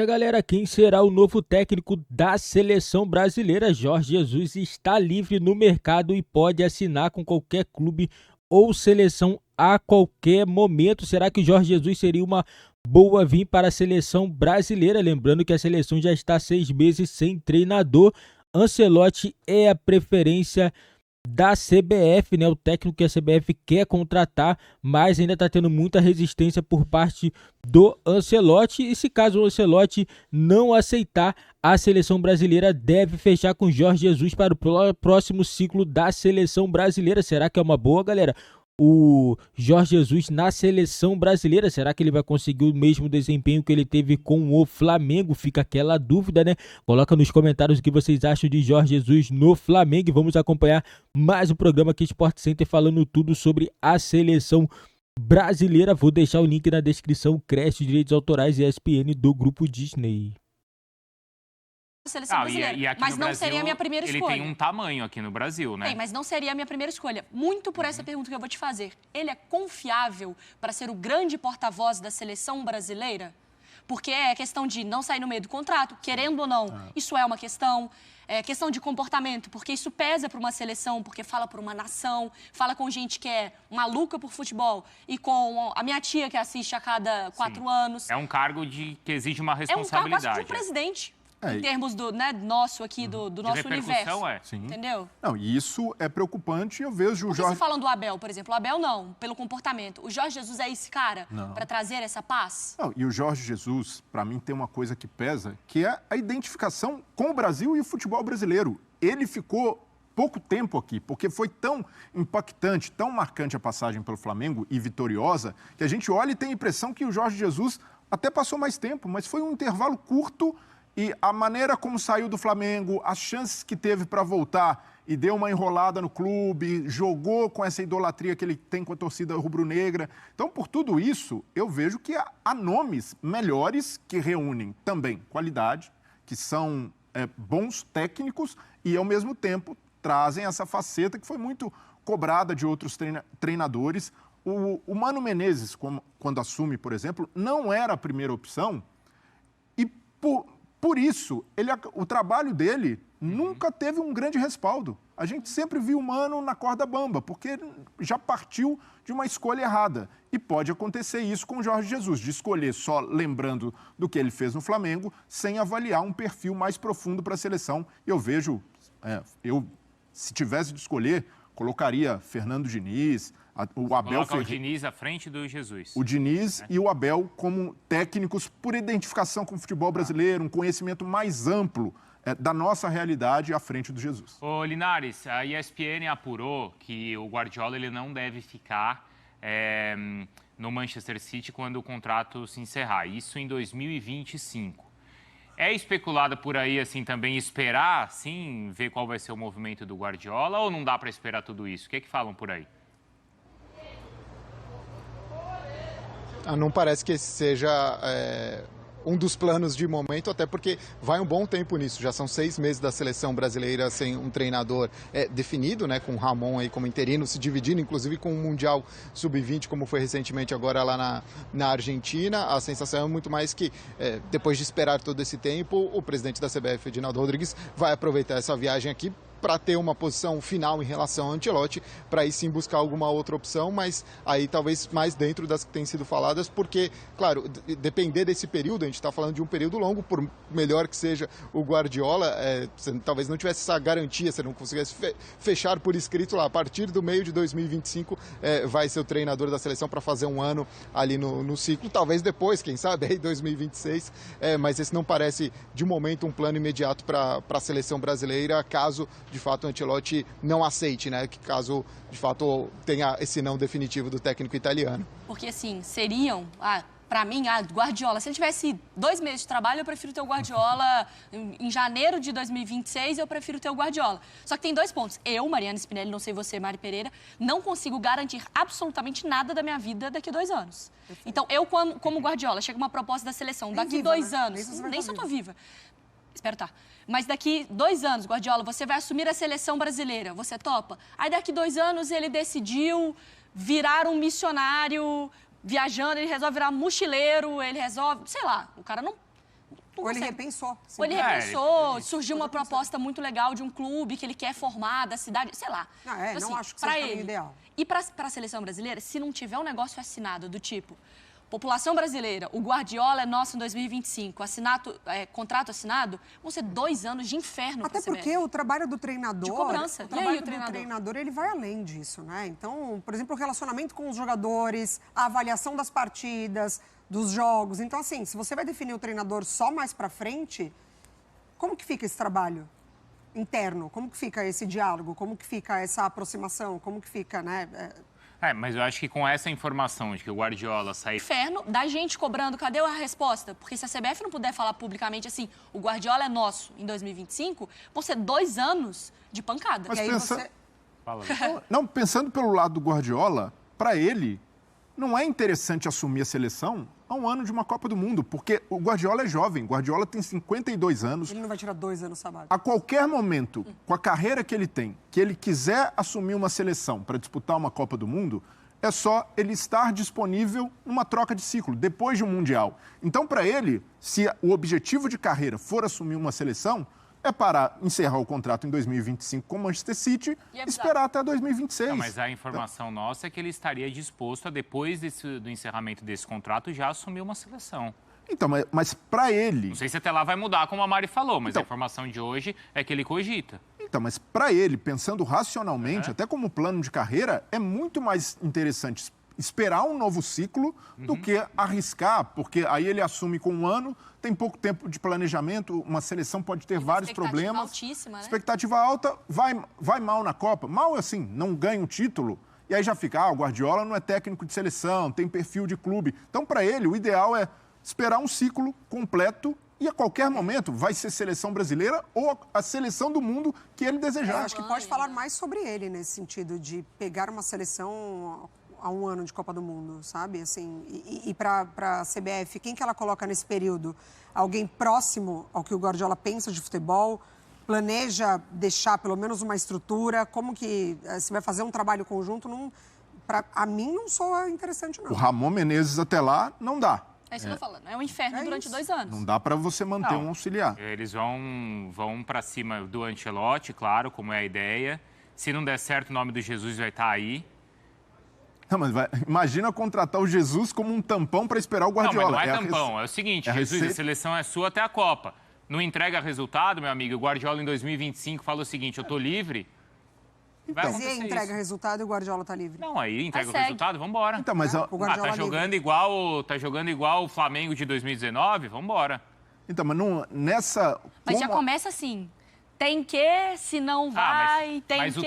Galera, quem será o novo técnico da seleção brasileira? Jorge Jesus está livre no mercado e pode assinar com qualquer clube ou seleção a qualquer momento. Será que o Jorge Jesus seria uma boa vir para a seleção brasileira? Lembrando que a seleção já está 6 meses sem treinador. Ancelotti é a preferência da CBF, né? O técnico que a CBF quer contratar, mas ainda está tendo muita resistência por parte do Ancelotti. E se caso o Ancelotti não aceitar, a seleção brasileira deve fechar com Jorge Jesus para o próximo ciclo da seleção brasileira. Será que é uma boa, galera? O Jorge Jesus na seleção brasileira, será que ele vai conseguir o mesmo desempenho que ele teve com o Flamengo? Fica aquela dúvida, né? Coloca nos comentários o que vocês acham de Jorge Jesus no Flamengo e vamos acompanhar mais um programa aqui Sport Center falando tudo sobre a seleção brasileira. Vou deixar o link na descrição, crédito, direitos autorais e ESPN do Grupo Disney. Seleção brasileira, e aqui mas no não Brasil, seria a minha primeira escolha. Ele tem um tamanho aqui no Brasil, né? Tem, mas não seria a minha primeira escolha. Muito por essa pergunta que eu vou te fazer. Ele é confiável para ser o grande porta-voz da seleção brasileira? Porque é questão de não sair no meio do contrato, querendo ou não, isso é uma questão. É questão de comportamento, porque isso pesa para uma seleção, porque fala para uma nação, fala com gente que é maluca por futebol e com a minha tia que assiste a cada 4 anos. É um cargo que exige uma responsabilidade. É um cargo de um presidente. Em termos do nosso aqui, do nosso universo. Entendeu? Não, e isso é preocupante. Eu vejo o Jorge... Você falando do Abel, por exemplo. O Abel não, pelo comportamento. O Jorge Jesus é esse cara para trazer essa paz? Não, e o Jorge Jesus, para mim, tem uma coisa que pesa, que é a identificação com o Brasil e o futebol brasileiro. Ele ficou pouco tempo aqui, porque foi tão impactante, tão marcante a passagem pelo Flamengo e vitoriosa, que a gente olha e tem a impressão que o Jorge Jesus até passou mais tempo, mas foi um intervalo curto. E a maneira como saiu do Flamengo, as chances que teve para voltar e deu uma enrolada no clube, jogou com essa idolatria que ele tem com a torcida rubro-negra. Então, por tudo isso, eu vejo que há nomes melhores que reúnem também qualidade, que são bons técnicos e, ao mesmo tempo, trazem essa faceta que foi muito cobrada de outros treinadores. O Mano Menezes, quando assume, por exemplo, não era a primeira opção e por isso, o trabalho dele nunca teve um grande respaldo. A gente sempre viu o Mano na corda bamba, porque já partiu de uma escolha errada. E pode acontecer isso com o Jorge Jesus, de escolher só lembrando do que ele fez no Flamengo, sem avaliar um perfil mais profundo para a seleção. Eu vejo, se tivesse de escolher, colocaria Fernando Diniz, o Abel... Coloca o Diniz à frente do Jesus. O Diniz e o Abel como técnicos por identificação com o futebol brasileiro, um conhecimento mais amplo da nossa realidade à frente do Jesus. Ô, Linares, a ESPN apurou que o Guardiola ele não deve ficar no Manchester City quando o contrato se encerrar. Isso em 2025. É especulado por aí, assim, também esperar, assim, ver qual vai ser o movimento do Guardiola ou não dá para esperar tudo isso? O que é que falam por aí? Não parece que esse seja um dos planos de momento, até porque vai um bom tempo nisso. Já são 6 meses da seleção brasileira sem um treinador definido, né, com o Ramon aí como interino, se dividindo, inclusive com o Mundial Sub-20, como foi recentemente agora lá na Argentina. A sensação é muito mais que, depois de esperar todo esse tempo, o presidente da CBF, Edinaldo Rodrigues, vai aproveitar essa viagem aqui para ter uma posição final em relação ao Ancelotti, para aí sim buscar alguma outra opção, mas aí talvez mais dentro das que têm sido faladas, porque, claro, depender desse período, a gente está falando de um período longo, por melhor que seja o Guardiola, você talvez não tivesse essa garantia, você não conseguisse fechar por escrito lá, a partir do meio de 2025 vai ser o treinador da seleção para fazer um ano ali no ciclo, talvez depois, quem sabe, aí 2026, mas esse não parece, de momento, um plano imediato para a seleção brasileira, caso de fato o Ancelotti não aceite, né? Que caso de fato tenha esse não definitivo do técnico italiano. Porque assim, seriam, para mim, Guardiola, se ele tivesse 2 meses de trabalho, eu prefiro ter o Guardiola em janeiro de 2026, eu prefiro ter o Guardiola. Só que tem 2 pontos. Eu, Mariana Spinelli, não sei você, Mari Pereira, não consigo garantir absolutamente nada da minha vida daqui a 2 anos. Então, eu, como Guardiola, chega uma proposta da seleção, daqui 2 anos, nem se eu tô viva. Espero estar. Mas daqui 2 anos, Guardiola, você vai assumir a seleção brasileira. Você topa? Aí daqui 2 anos ele decidiu virar um missionário viajando, ele resolve virar mochileiro, ele resolve... Sei lá, o cara Ou ele repensou. Ou ele repensou, surgiu uma proposta muito legal de um clube que ele quer formar, da cidade, sei lá. Não acho que seja o caminho ideal. E para a seleção brasileira, se não tiver um negócio assinado do tipo, população brasileira, o Guardiola é nosso em 2025, contrato assinado, vão ser 2 anos de inferno. Até porque o trabalho do treinador... De cobrança. O trabalho do treinador, ele vai além disso, né? Então, por exemplo, o relacionamento com os jogadores, a avaliação das partidas, dos jogos. Então, assim, se você vai definir o treinador só mais pra frente, como que fica esse trabalho interno? Como que fica esse diálogo? Como que fica essa aproximação? Como que fica, né? Mas eu acho que com essa informação de que o Guardiola saiu... Inferno, da gente cobrando, cadê a resposta? Porque se a CBF não puder falar publicamente assim, o Guardiola é nosso em 2025, vão ser 2 anos de pancada. Mas e aí você... Não, pensando pelo lado do Guardiola, para ele, não é interessante assumir a seleção a 1 ano de uma Copa do Mundo, porque o Guardiola é jovem, o Guardiola tem 52 anos. Ele não vai tirar 2 anos sabáticos. A qualquer momento, com a carreira que ele tem, que ele quiser assumir uma seleção para disputar uma Copa do Mundo, é só ele estar disponível numa troca de ciclo, depois de um Mundial. Então, para ele, se o objetivo de carreira for assumir uma seleção, é para encerrar o contrato em 2025 com o Manchester City e esperar até 2026. Não, mas a informação nossa é que ele estaria disposto a, depois do encerramento desse contrato, já assumir uma seleção. Então, mas para ele... Não sei se até lá vai mudar, como a Mari falou, mas a informação de hoje é que ele cogita. Então, mas para ele, pensando racionalmente, até como plano de carreira, é muito mais interessante esperar um novo ciclo do que arriscar, porque aí ele assume com 1 ano, tem pouco tempo de planejamento, uma seleção pode ter vários problemas. Altíssima, né? Expectativa alta, vai mal na Copa. Mal assim, não ganha um título, e aí já fica, o Guardiola não é técnico de seleção, tem perfil de clube. Então, para ele, o ideal é esperar um ciclo completo e a qualquer momento vai ser seleção brasileira ou a seleção do mundo que ele desejar. Eu acho que pode falar mais sobre ele nesse sentido de pegar uma seleção a 1 ano de Copa do Mundo, sabe? Assim, e para a CBF, quem que ela coloca nesse período? Alguém próximo ao que o Guardiola pensa de futebol? Planeja deixar pelo menos uma estrutura? Como que se vai fazer um trabalho conjunto? A mim não soa interessante, não. O Ramon Menezes até lá não dá. É isso que eu tô falando. É um inferno durante 2 anos. Não dá para você manter um auxiliar. Eles vão para cima do Ancelotti, claro, como é a ideia. Se não der certo, o nome do Jesus vai estar aí. Não, mas imagina contratar o Jesus como um tampão para esperar o Guardiola. Não, mas não é tampão. É o seguinte, Jesus, a seleção é sua até a Copa. Não entrega resultado, meu amigo. O Guardiola em 2025 fala o seguinte, eu tô livre. Mas e entrega resultado e o Guardiola tá livre? Não, aí entrega o resultado, vamos embora. Então, mas tá jogando igual o Flamengo de 2019? Vamos embora. Então, mas não, nessa... Mas já começa assim... Tem que, se não vai, mas o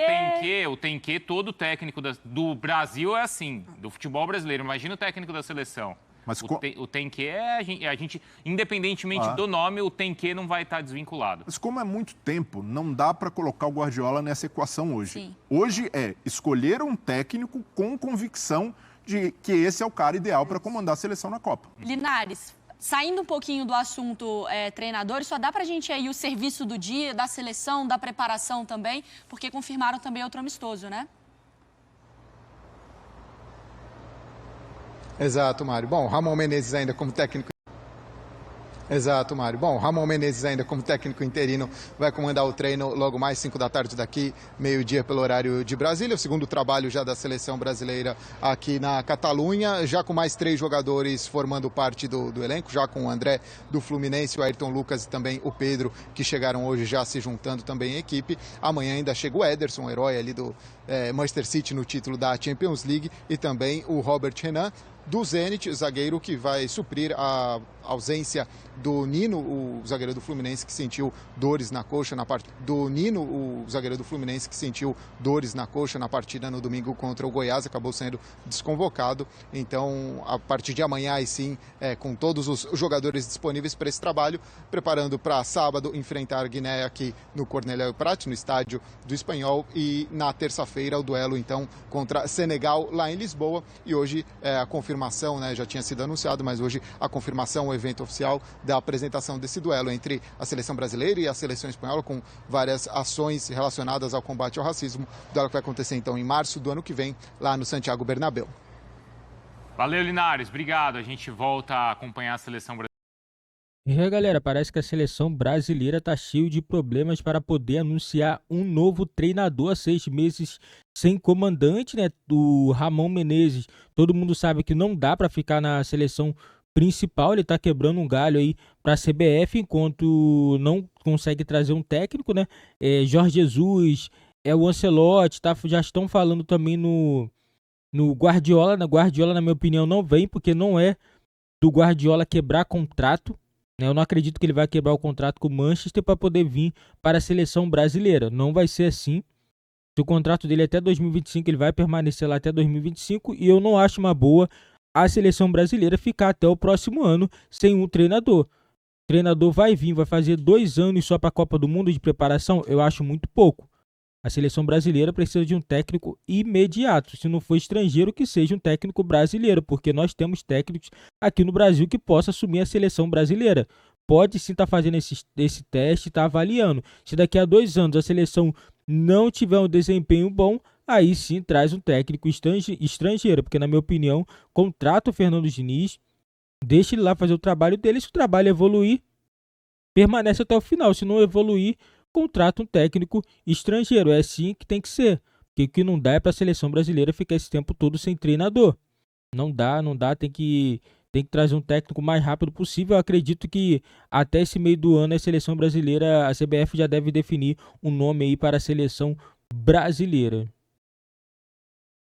tem que, todo técnico do Brasil é assim, do futebol brasileiro. Imagina o técnico da seleção. Mas o tem que é a gente, independentemente do nome, o tem que não vai estar desvinculado. Mas como é muito tempo, não dá para colocar o Guardiola nessa equação hoje. Sim. Hoje é escolher um técnico com convicção de que esse é o cara ideal para comandar a seleção na Copa. Linares, saindo um pouquinho do assunto treinadores, só dá pra gente aí o serviço do dia, da seleção, da preparação também, porque confirmaram também outro amistoso, né? Exato, Mário. Bom, Ramon Menezes ainda como técnico... Exato, Mário. Bom, Ramon Menezes ainda como técnico interino vai comandar o treino logo mais 5 da tarde daqui, meio-dia pelo horário de Brasília. O segundo trabalho já da seleção brasileira aqui na Catalunha, já com mais 3 jogadores formando parte do elenco, já com o André do Fluminense, o Ayrton Lucas e também o Pedro, que chegaram hoje já se juntando também em equipe. Amanhã ainda chega o Ederson, o herói ali do Manchester City no título da Champions League, e também o Robert Renan, do Zenit, zagueiro que vai suprir a ausência do Nino, o zagueiro do Fluminense que sentiu dores na coxa na partida na partida no domingo contra o Goiás, acabou sendo desconvocado. Então, a partir de amanhã, aí sim, com todos os jogadores disponíveis para esse trabalho, preparando para sábado enfrentar Guiné aqui no Cornellà Prat, no estádio do Espanhol, e na terça-feira o duelo então contra Senegal lá em Lisboa. E hoje a confirmação, né, já tinha sido anunciado, mas hoje a confirmação, o evento oficial da apresentação desse duelo entre a seleção brasileira e a seleção espanhola, com várias ações relacionadas ao combate ao racismo. O duelo que vai acontecer então em março do ano que vem, lá no Santiago Bernabéu. Valeu, Linares. Obrigado. A gente volta a acompanhar a seleção brasileira. Galera, parece que a seleção brasileira tá cheio de problemas para poder anunciar um novo treinador há 6 meses sem comandante, né? Do Ramon Menezes. Todo mundo sabe que não dá para ficar na seleção principal, ele tá quebrando um galho aí para a CBF enquanto não consegue trazer um técnico, né? Jorge Jesus, o Ancelotti, tá? Já estão falando também no Guardiola. Na Guardiola, na minha opinião, não vem porque não é do Guardiola quebrar contrato, né? Eu não acredito que ele vai quebrar o contrato com o Manchester para poder vir para a seleção brasileira. Não vai ser assim. Se o contrato dele é até 2025, ele vai permanecer lá até 2025 e eu não acho uma boa a seleção brasileira ficar até o próximo ano sem um treinador. O treinador vai vir, vai fazer 2 anos só para a Copa do Mundo de preparação, eu acho muito pouco. A seleção brasileira precisa de um técnico imediato. Se não for estrangeiro, que seja um técnico brasileiro, porque nós temos técnicos aqui no Brasil que possam assumir a seleção brasileira. Pode sim estar fazendo esse teste, estar avaliando. Se daqui a 2 anos a seleção não tiver um desempenho bom, aí sim traz um técnico estrangeiro, porque na minha opinião, contrata o Fernando Diniz, deixa ele lá fazer o trabalho dele. Se o trabalho evoluir, permanece até o final. Se não evoluir, contrata um técnico estrangeiro. É assim que tem que ser. Porque o que não dá é para a seleção brasileira ficar esse tempo todo sem treinador. Não dá, tem que trazer um técnico o mais rápido possível. Eu acredito que até esse meio do ano a seleção brasileira, a CBF já deve definir um nome aí para a seleção brasileira.